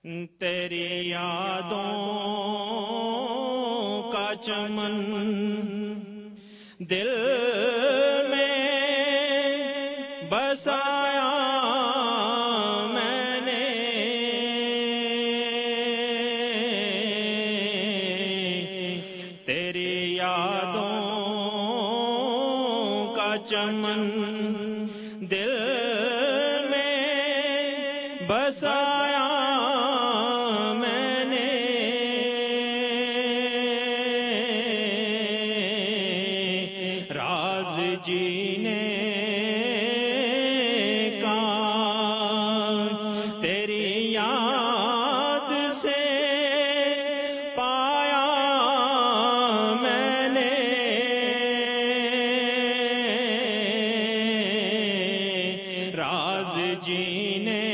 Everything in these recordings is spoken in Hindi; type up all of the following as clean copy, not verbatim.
तेरी यादों का चमन दिल में बसाया मैंने। तेरी यादों का चमन दिल में बसाया मैंने। राज जीने का तेरी याद से पाया मैंने। राज जीने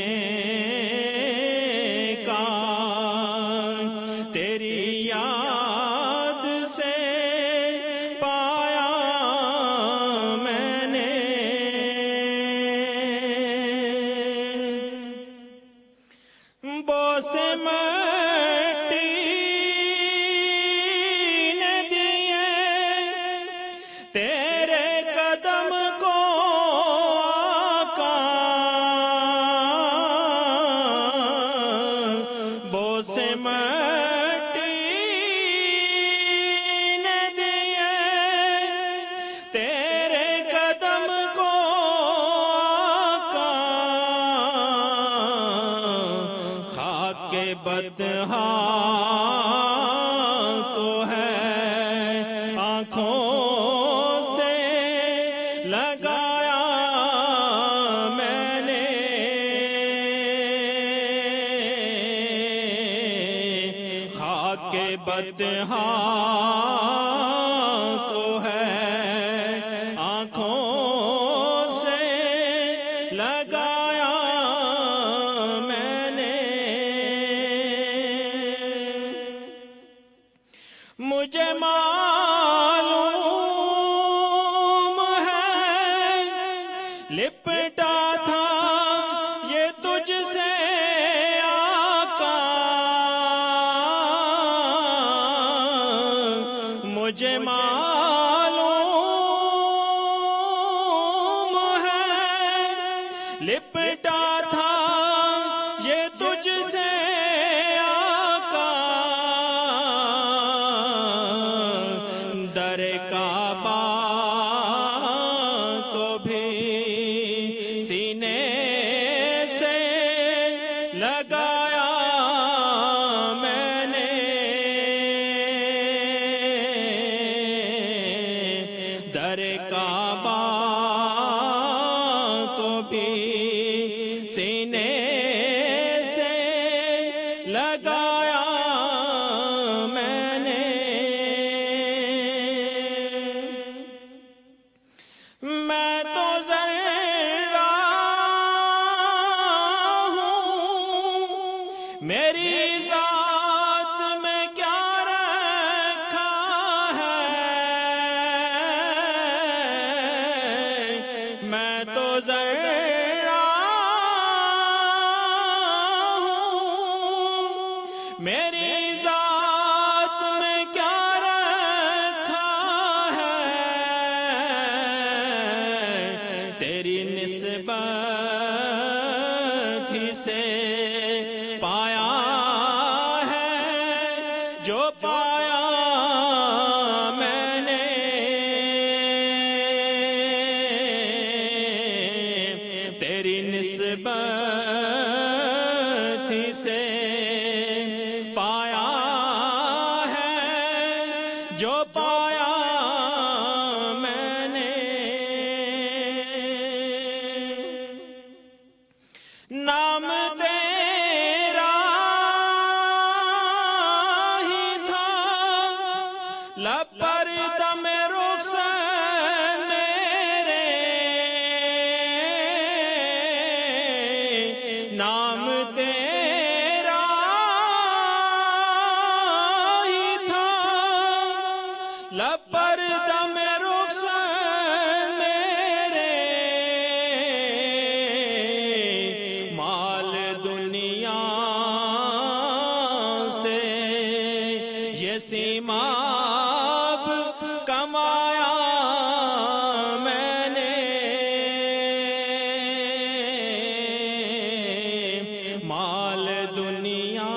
का तेरी याद से पाया मैंने। बोसे मट्टी ने दिए तेरे कदम को आका। बोसे मट्टी ने दिए तेरे कदम को आका। खाके बदहा को है आँखों से लगाया मैंने। खाके बदहा को है आँखों से लगाया मैंने। मुझे मालूम है लिपटा था ये तुझसे आका। मुझे मालूम है लिपटा था ये तुझसे आका। दर काबा को भी सीने से लगाया मैंने। दर काबा को भी सीने से लगाया मैंने। मैं तो जरा हूँ मेरी जात में क्या रखा है। मैं तो जरा हूँ मेरी जात में क्या रखा है। तेरी निस्बत ही से पाया है जो पाया मैंने। तेरी निस्बत ही से पाया है जो पाया मैंने। नाम तेरा ही था लब पर दम रुखसत मेरे। नाम तेरा ही था लब पर दम रुखसत मेरे। माल सीमाब कमाया मैंने, माल दुनिया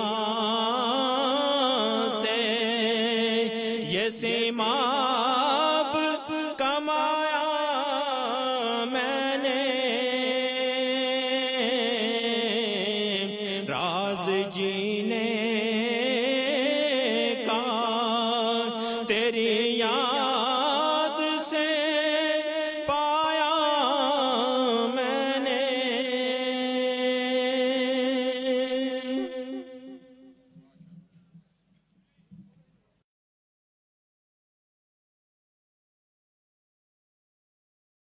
से ये सीमाब कमाया मैंने। राज जी